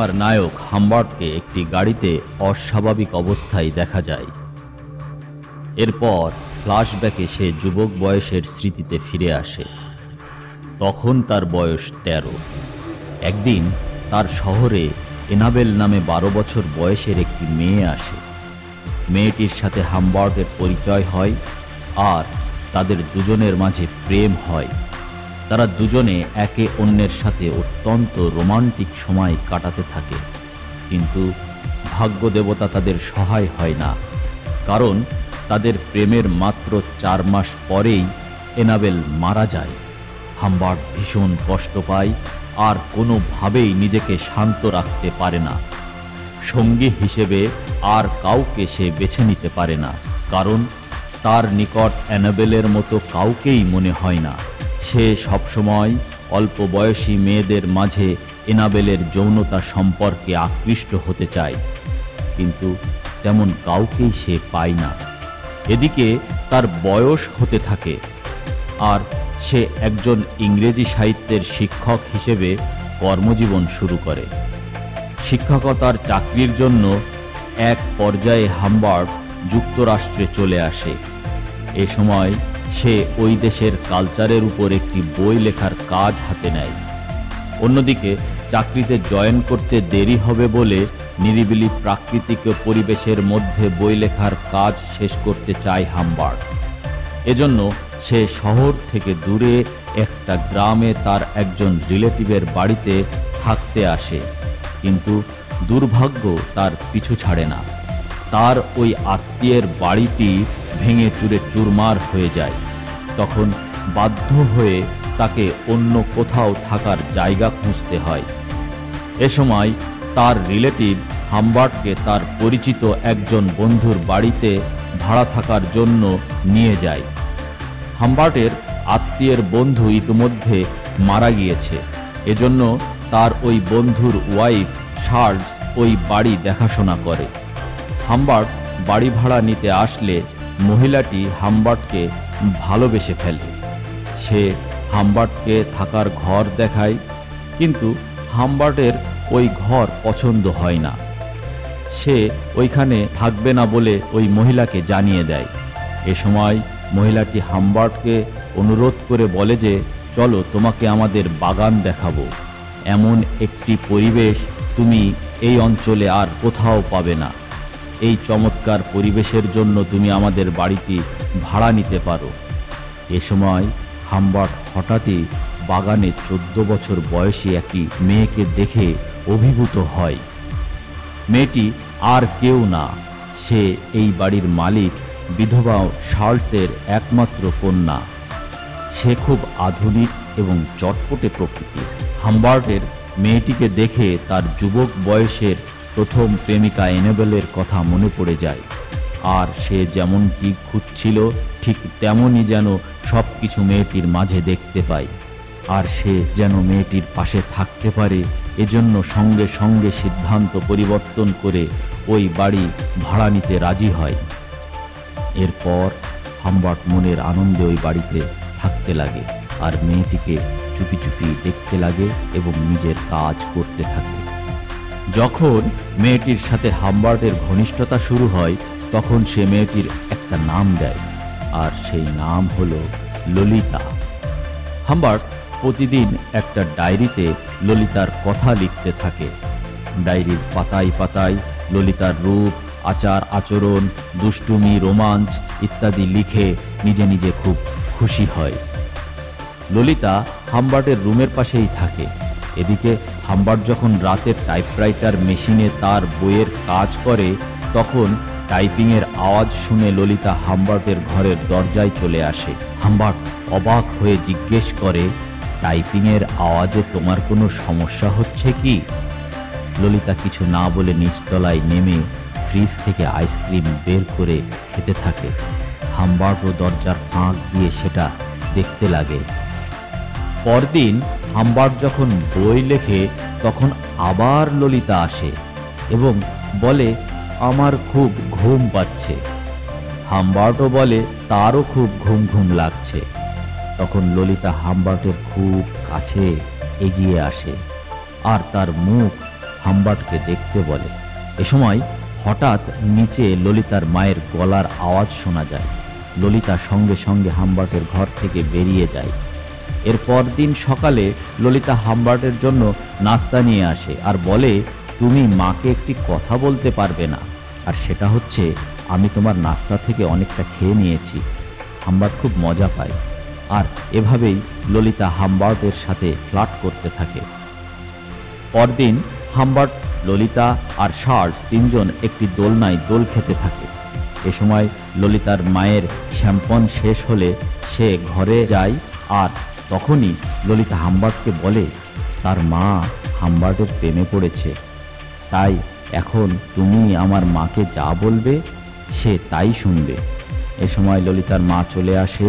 সিনেমার নায়ক হাম্বার্টকে একটি গাড়িতে অস্বাভাবিক অবস্থায় দেখা যায়। এরপর ফ্ল্যাশব্যাকে সে যুবক বয়সের স্মৃতিতে ফিরে আসে। তখন তার বয়স 13। একদিন তার শহরে এনাবেল নামে 12 বছর বয়সের একটি মেয়ে আসে। মেয়েটির সাথে হাম্বার্টের পরিচয় হয় আর তাদের দুজনের মাঝে প্রেম হয়। তারা দুজনে একে অন্যের সাথে অত্যন্ত রোমান্টিক সময় কাটাতে থাকে। কিন্তু ভাগ্যদেবতা তাদের সহায় হয় না, কারণ তাদের প্রেমের মাত্র 4 মাস পরেই এনাবেল মারা যায়। হাম্বার্ট ভীষণ কষ্ট পায় আর কোনোভাবেই নিজেকে শান্ত রাখতে পারে না। সঙ্গী হিসেবে আর কাউকে সে বেছে নিতে পারে না, কারণ তার নিকট অ্যানাবেলের মতো কাউকেই মনে হয় না। সে সবসময় অল্প বয়সী মেয়েদের মাঝে এনাবেলের যৌনতা সম্পর্কে আকৃষ্ট হতে চায়, কিন্তু তেমন কাউকেই সে পায় না। এদিকে তার বয়স হতে থাকে আর সে একজন ইংরেজি সাহিত্যের শিক্ষক হিসেবে কর্মজীবন শুরু করে। শিক্ষকতার চাকরির জন্য এক পর্যায়ে হাম্বার্ট যুক্তরাষ্ট্রে চলে আসে। এ সময় সে ওই দেশের কালচারের উপর একটি বই লেখার কাজ হাতে নেয়। অন্যদিকে চাকরিতে জয়েন করতে দেরি হবে বলে নিরিবিলি প্রাকৃতিক পরিবেশের মধ্যে বই লেখার কাজ শেষ করতে চায় হাম্বার্ট। এজন্য সে শহর থেকে দূরে একটা গ্রামে তার একজন রিলেটিভের বাড়িতে থাকতে আসে। কিন্তু দুর্ভাগ্য তার পিছু ছাড়ে না। তার ওই আত্মীয়ের বাড়িটি ভেঙে চুরে চুরমার হয়ে যায়। তখন বাধ্য হয়ে তাকে অন্য কোথাও থাকার জায়গা খুঁজতে হয়। এ সময় তার রিলেটিভ হাম্বার্টকে তার পরিচিত একজন বন্ধুর বাড়িতে ভাড়া থাকার জন্য নিয়ে যায়। হাম্বার্টের আত্মীয়ের বন্ধু ইতিমধ্যে মারা গিয়েছে, এজন্য তার ওই বন্ধুর ওয়াইফ চার্লস ওই বাড়ি দেখাশোনা করে। হাম্বার্ট বাড়ি ভাড়া নিতে আসলে মহিলাটি হাম্বার্টকে ভালোবেসে ফেলে। সে হাম্বার্টকে থাকার ঘর দেখায়, কিন্তু হাম্বার্টের ওই ঘর পছন্দ হয় না। সে ওইখানে থাকবে না বলে ওই মহিলাকে জানিয়ে দেয়। এ সময় মহিলাটি হাম্বার্টকে অনুরোধ করে বলে যে, চলো তোমাকে আমাদের বাগান দেখাবো। এমন একটি পরিবেশ তুমি এই অঞ্চলে আর কোথাও পাবে না। এই চমৎকার পরিবেশের জন্য তুমি আমাদের বাড়িটি ভাড়া নিতে পারো। এ সময় হাম্বার্ট হঠাৎই বাগানে 14 বছর বয়সী একটি মেয়েকে দেখে অভিভূত হয়। মেয়েটি আর কেউ না, সে এই বাড়ির মালিক বিধবা চার্লসের একমাত্র কন্যা। সে খুব আধুনিক এবং চটপটে প্রকৃতির। হাম্বার্টের মেয়েটিকে দেখে তার যুবক বয়সের প্রথম প্রেমিকা এনাবেলের কথা মনে পড়ে যায়। আর সে যেমনটি খুঁজছিল ঠিক তেমনই যেন সব কিছু মেয়েটির মাঝে দেখতে পায়। আর সে যেন মেয়েটির পাশে থাকতে পারে, এজন্য সঙ্গে সঙ্গে সিদ্ধান্ত পরিবর্তন করে ওই বাড়ি ভাড়া নিতে রাজি হয়। এরপর হাম্বার্ট মনের আনন্দে ওই বাড়িতে থাকতে লাগে আর মেয়েটিকে চুপি চুপি দেখতে লাগে এবং নিজের কাজ করতে থাকে। যখন মেয়েটির সাথে হাম্বার্টের ঘনিষ্ঠতা শুরু হয়, তখন সে মেয়েটির একটা নাম দেয়, আর সেই নাম হলো ললিতা। হাম্বার্ট প্রতিদিন একটা ডায়েরিতে ললিতার কথা লিখতে থাকে। ডায়েরির পাতায় পাতায় ললিতার রূপ, আচার আচরণ, দুষ্টুমি, রোমাঞ্চ ইত্যাদি লিখে নিজে নিজে খুব খুশি হয়। ললিতা হাম্বার্টের রুমের পাশেই থাকে। এদিকে হাম্বার্ট যখন রাতে টাইপরাইটার মেশিনে তার বইয়ের কাজ করে, তখন টাইপিংয়ের আওয়াজ শুনে ললিতা হাম্বার্টের ঘরের দরজায় চলে আসে। হাম্বার্ট অবাক হয়ে জিজ্ঞেস করে, টাইপিংয়ের আওয়াজে তোমার কোনো সমস্যা হচ্ছে কি? ললিতা কিছু না বলে নিচতলায় নেমে ফ্রিজ থেকে আইসক্রিম বের করে খেতে থাকে। হাম্বার্টও দরজার ফাঁক দিয়ে সেটা দেখতে লাগে। পরদিন হাম্বার্ট যখন বই লেখে, তখন আবার ললিতা আসে এবং বলে, আমার খুব ঘুম পাচ্ছে। হাম্বার্টও বলে তারও খুব ঘুম ঘুম লাগছে। তখন ললিতা হাম্বার্টের খুব কাছে এগিয়ে আসে আর তার মুখ হামবার্টকে দেখতে বলে। এ সময় হঠাৎ নিচে ললিতার মায়ের গলার আওয়াজ শোনা যায়। ললিতা সঙ্গে সঙ্গে হামবার্টের ঘর থেকে বেরিয়ে যায়। এর পরদিন সকালে ললিতা হামবার্টের জন্য নাস্তা নিয়ে আসে আর বলে, তুমি মাকে একটি কথা বলতে পারবে না, আর সেটা হচ্ছে আমি তোমার নাস্তা থেকে অনেকটা খেয়ে নিয়েছি। হামবার্ট খুব মজা পায়, আর এভাবেই ললিতা হামবার্টের সাথে ফ্লার্ট করতে থাকে। পরদিন হামবার্ট, ললিতা আর চার্লস তিনজন একটি দোলনায় দোল খেতে থাকে। এ সময় ললিতার মায়ের শ্যাম্পন শেষ হলে সে ঘরে যায়, আর তখনই ললিতা হামবার্টকে বলে তার মা হামবার্টের প্রেমে পড়েছে, তাই এখন তুমি আমার মাকে যা বলবে সে তাই শুনবে। এ সময় ললিতার মা চলে আসে,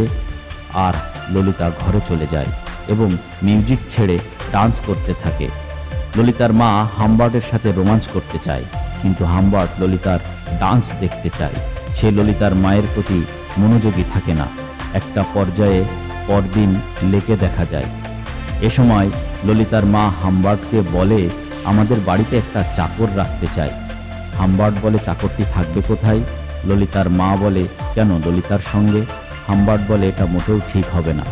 আর ললিতা ঘরে চলে যায় এবং মিউজিক ছেড়ে ডান্স করতে থাকে। ললিতার মা হামবার্টের সাথে রোমান্স করতে চায়, কিন্তু হামবার্ট ললিতার ডান্স দেখতে চায়। সে ললিতার মায়ের প্রতি মনোযোগী থাকে না। একটা পর্যায়ে পরদিন লেকে দেখা যায়। এ সময় ললিতার মা হামবার্টকে বলে, আমাদের বাড়িতে একটা চাকর রাখতে চাই। হামবার্ট বলে, চাকরটি থাকবে কোথায়? ললিতার মা বলে, কেন, ললিতার সঙ্গে? হামবার্ট বলে, এটা মোটেও ঠিক হবে না।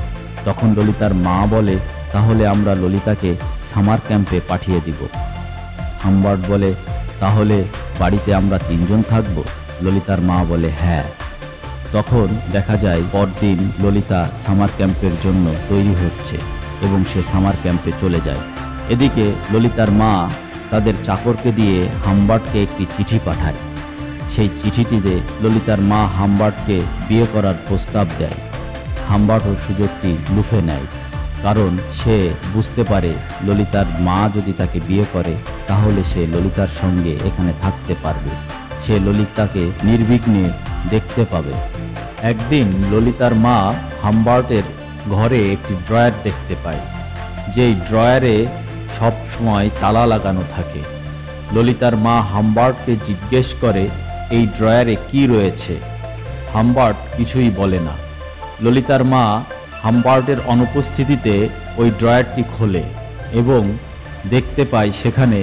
তখন ললিতার মা বলে, তাহলে আমরা ললিতাকে সামার ক্যাম্পে পাঠিয়ে দিব। হামবার্ট বলে, তাহলে বাড়িতে আমরা তিনজন থাকব? ললিতার মা বলে, হ্যাঁ। তখন দেখা যায় পরদিন ললিতা সামার ক্যাম্পের জন্য তৈরি হচ্ছে এবং সে সামার ক্যাম্পে চলে যায়। এদিকে ললিতার মা তাদের চাকরকে দিয়ে হামবার্টকে একটি চিঠি পাঠায়। সেই চিঠিটিতে ললিতার মা হামবার্টকে বিয়ে করার প্রস্তাব দেয়। হামবার্টও সুযোগটি লুফে নেয়, কারণ সে বুঝতে পারে ললিতার মা যদি তাকে বিয়ে করে তাহলে সে ললিতার সঙ্গে এখানে থাকতে পারবে, সে ললিতাকে নির্বিঘ্নে দেখতে পাবে। একদিন ললিতার মা হামবার্টের ঘরে একটি ড্রয়ার দেখতে পায়, যেই ড্রয়ারে সব সময় তালা লাগানো থাকে। ললিতার মা হামবার্টকে জিজ্ঞেস করে, এই ড্রয়ারে কি রয়েছে? হামবার্ট কিছুই বলে না। ললিতার মা হামবার্টের অনুপস্থিতিতে ওই ড্রয়ারটি খোলে এবং দেখতে পায় সেখানে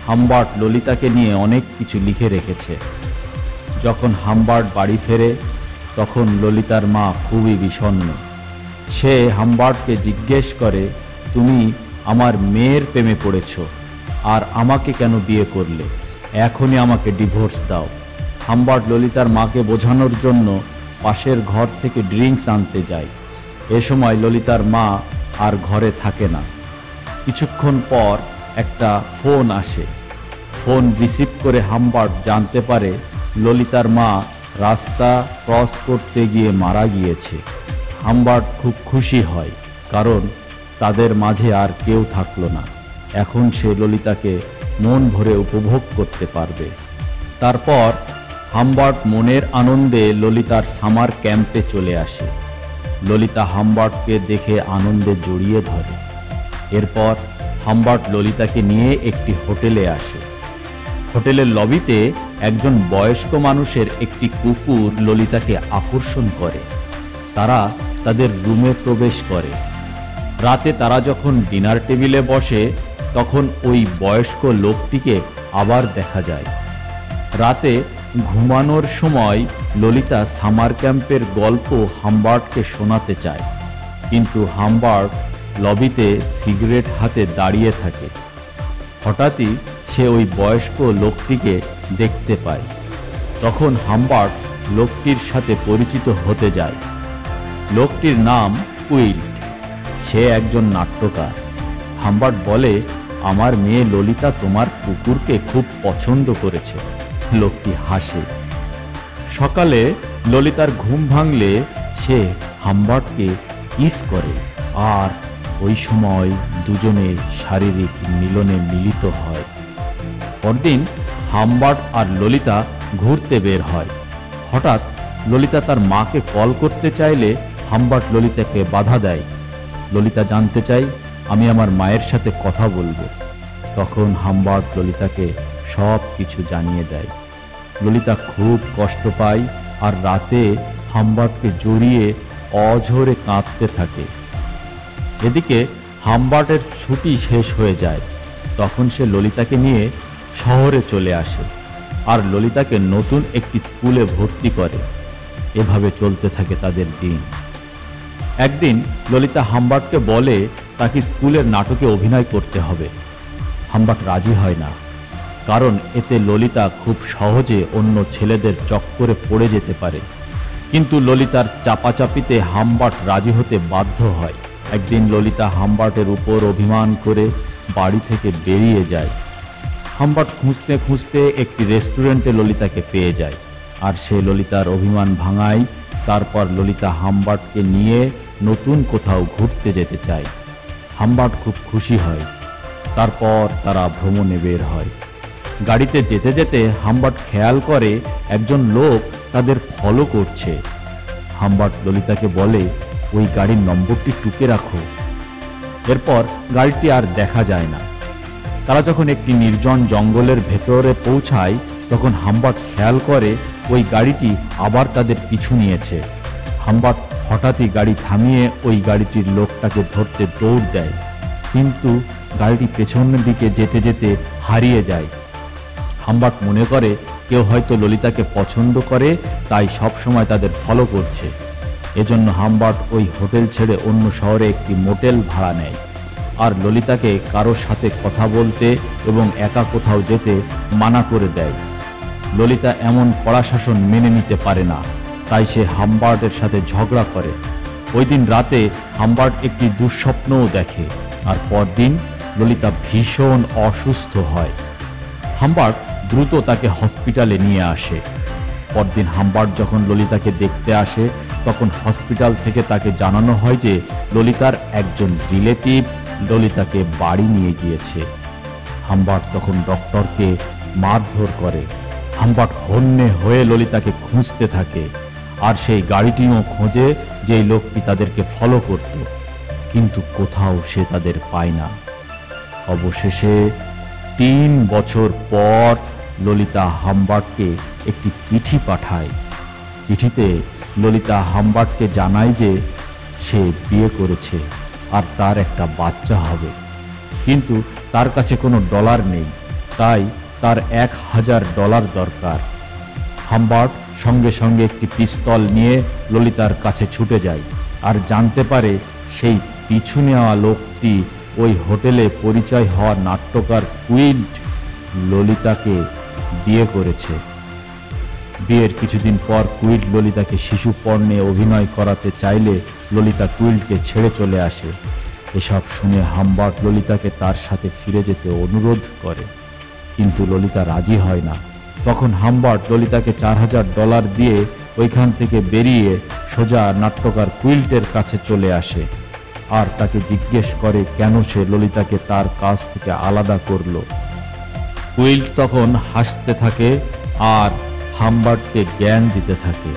হামবার্ট ললিতাকে নিয়ে অনেক কিছু লিখে রেখেছে। যখন হামবার্ট বাড়ি ফেরে তখন ললিতার মা খুবই বিষণ্ণ। সে হামবার্টকে জিজ্ঞেস করে, তুমি আমার মেয়ের প্রেমে পড়েছ, আর আমাকে কেন বিয়ে করলে? এখনই আমাকে ডিভোর্স দাও। হামবার্ট ললিতার মাকে বোঝানোর জন্য পাশের ঘর থেকে ড্রিঙ্কস আনতে যায়। এ সময় ললিতার মা আর ঘরে থাকে না। কিছুক্ষণ পর একটা ফোন আসে। ফোন রিসিভ করে হামবার্ট জানতে পারে ললিতার মা রাস্তা ক্রস করতে গিয়ে মারা গিয়েছে। হামবার্ট খুব খুশি হয়, কারণ তাদের মাঝে আর কেউ থাকলো না। এখন সে ললিতাকে মন ভরে উপভোগ করতে পারবে। তারপর হামবার্ট মনের আনন্দে ললিতার সামার ক্যাম্পে চলে আসে। ললিতা হামবার্টকে দেখে আনন্দে জড়িয়ে ধরে। এরপর হামবার্ট ললিতাকে নিয়ে একটি হোটেলে আসে। হোটেলের লবিতে একজন বয়স্ক মানুষের একটি কুকুর ললিতাকে আকর্ষণ করে। তারা তাদের রুমে প্রবেশ করে। রাতে তারা যখন ডিনার টেবিলে বসে তখন ওই বয়স্ক লোকটিকে আবার দেখা যায়। রাতে ঘুমানোর সময় ললিতা সামার ক্যাম্পের গল্প হামবার্টকে শোনাতে চায়, কিন্তু হামবার্ট লবিতে সিগারেট হাতে দাঁড়িয়ে থাকে। হঠাৎই সে ওই বয়স্ক লোকটিকে দেখতে পায়। তখন হামবার্ট লোকটির সাথে পরিচিত হতে যায়। লোকটির নাম উইল্ট। সে একজন নাট্যকার। হামবার্ট বলে, আমার মেয়ে ললিতা তোমার কুকুরকে খুব পছন্দ করেছে। লোকটি হাসে। সকালে ললিতার ঘুম ভাঙলে সে হামবার্টকে কিস করে, আর ওই সময় দুজনে শারীরিক মিলনে মিলিত হয়। পরদিন হামবার্ট আর ললিতা ঘুরতে বের হয়। হঠাৎ ললিতা তার মাকে কল করতে চাইলে হামবার্ট ললিতাকে বাধা দেয়। ললিতা জানতে চায়, আমি আমার মায়ের সাথে কথা বলবো। তখন হামবার্ট ললিতাকে সব কিছু জানিয়ে দেয়। ললিতা খুব কষ্ট পায় আর রাতে হামবার্টকে জড়িয়ে অঝরে কাঁদতে থাকে। এদিকে হামবার্টের ছুটি শেষ হয়ে যায়। তখন সে ললিতাকে নিয়ে শহরে চলে আসে আর ললিতাকে নতুন একটি স্কুলে ভর্তি করে। এভাবে চলতে থাকে তাদের দিন। একদিন ললিতা হাম্বার্টকে বলে তাকে স্কুলের নাটকে অভিনয় করতে হবে। হাম্বার্ট রাজি হয় না, কারণ এতে ললিতা খুব সহজে অন্য ছেলেদের চক্করে পড়ে যেতে পারে। কিন্তু ললিতার চাপাচাপিতে হাম্বার্ট রাজি হতে বাধ্য হয়। একদিন ললিতা হাম্বার্টের উপর অভিমান করে বাড়ি থেকে বেরিয়ে যায়। হাম্বার্ট খুঁজতে খুঁজতে একটি রেস্টুরেন্টে ললিতাকে পেয়ে যায়, আর সে ললিতার অভিমান ভাঙায়। তারপর ললিতা হাম্বার্টকে নিয়ে নতুন কোথাও ঘুরতে যেতে চায়। হাম্বার্ট খুব খুশি হয়। তারপর তারা ভ্রমণে বের হয়। গাড়িতে যেতে যেতে হাম্বার্ট খেয়াল করে একজন লোক তাদের ফলো করছে। হাম্বার্ট ললিতাকে বলে, ওই গাড়ির নম্বরটি টুকে রাখো। এরপর গাড়িটি আর দেখা যায় না। তারা যখন একটি নির্জন জঙ্গলের ভেতরে পৌঁছায়, তখন হাম্বার্ট খেয়াল করে ওই গাড়িটি আবার তাদের পিছু নিয়েছে। হাম্বার্ট হঠাৎই গাড়ি থামিয়ে ওই গাড়িটির লোকটাকে ধরতে দৌড় দেয়, কিন্তু গাড়িটি পেছনের দিকে যেতে যেতে হারিয়ে যায়। হাম্বার্ট মনে করে কেউ হয়তো ললিতাকে পছন্দ করে, তাই সবসময় তাদের ফলো করছে। এজন্য হাম্বার্ট ওই হোটেল ছেড়ে অন্য শহরে একটি মোটেল ভাড়া নেয় আর ললিতাকে কারোর সাথে কথা বলতে এবং একা কোথাও যেতে মানা করে দেয়। ললিতা এমন কড়া শাসন মেনে নিতে পারে না, তাই সে হাম্বার্টের সাথে ঝগড়া করে। ওই দিন রাতে হাম্বার্ট একটি দুঃস্বপ্নও দেখে, আর পরদিন ললিতা ভীষণ অসুস্থ হয়। হাম্বার্ট দ্রুত তাকে হসপিটালে নিয়ে আসে। পরদিন হাম্বার্ট যখন ললিতাকে দেখতে আসে, তখন হসপিটাল থেকে তাকে জানানো হয় যে ললিতার একজন রিলেটিভ ললিতাকে বাড়ি নিয়ে গিয়েছে। হাম্বার্ট তখন ডক্টরকে মারধর করে। হাম্বার্ট হন্যে হয়ে ললিতাকে খুঁজতে থাকে, আর সেই গাড়িটিও খোঁজে যেই লোকটি তাদেরকে ফলো করত, কিন্তু কোথাও সে তাদের পায় না। অবশেষে 3 বছর পর ললিতা হাম্বার্টকে একটি চিঠি পাঠায়। চিঠিতে ললিতা হাম্বার্টকে জানায় যে সে বিয়ে করেছে আর তার একটা বাচ্চা হবে, কিন্তু তার কাছে কোনো ডলার নেই, তাই তার $1000 দরকার। হাম্বার্ট সঙ্গে সঙ্গে একটি পিস্তল নিয়ে ললিতার কাছে ছুটে যায় আর জানতে পারে সেই পিছু নেওয়া লোকটি ওই হোটেলে পরিচয় হওয়া নাট্যকার কুইল্ট ললিতাকে বিয়ে করেছে। বিয়ের কিছুদিন পর কুইল্ট ললিতাকে শিশু পর্নে অভিনয় করাতে চাইলে ললিতা কুইল্টকে ছেড়ে চলে আসে। এসব শুনে হাম্বার্ট ললিতাকে তার সাথে ফিরে যেতে অনুরোধ করে, কিন্তু ললিতা রাজি হয় না। তখন হাম্বার্ট ললিতাকে $4000 দিয়ে ওইখান থেকে বেরিয়ে সোজা নাট্যকার কুইল্টের কাছে চলে আসে আর তাকে জিজ্ঞেস করে কেন সে ললিতাকে তার কাছ থেকে আলাদা করলো। কুইল্ট তখন হাসতে থাকে আর হাম্বার্টকে জ্ঞান দিতে থাকে।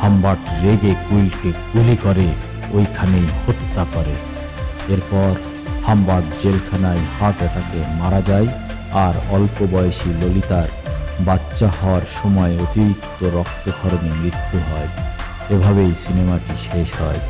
হাম্বার্ট রেগে কুইল্টকে গুলি করে ওইখানেই হত্যা করে। এরপর হাম্বার্ট জেলখানায় হার্ট অ্যাটাকে মারা যায় আর অল্প বয়সী ললিতার বাচ্চা হওয়ার সময় অতিরিক্ত রক্তক্ষরণে মৃত্যু হয়। এভাবেই সিনেমাটি শেষ হয়।